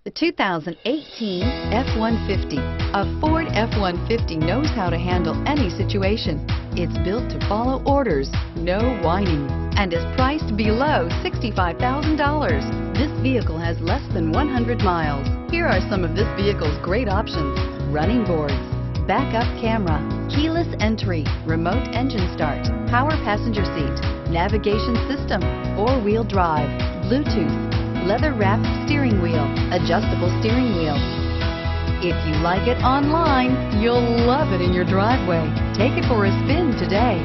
The 2018 F-150. A Ford F-150 knows how to handle any situation. It's built to follow orders, no whining, and is priced below $65,000. This vehicle has less than 100 miles. Here are some of this vehicle's great options: running boards, backup camera, keyless entry, remote engine start, power passenger seat, navigation system, four-wheel drive, Bluetooth, leather-wrapped steering wheel, adjustable steering wheel. If you like it online, you'll love it in your driveway. Take it for a spin today.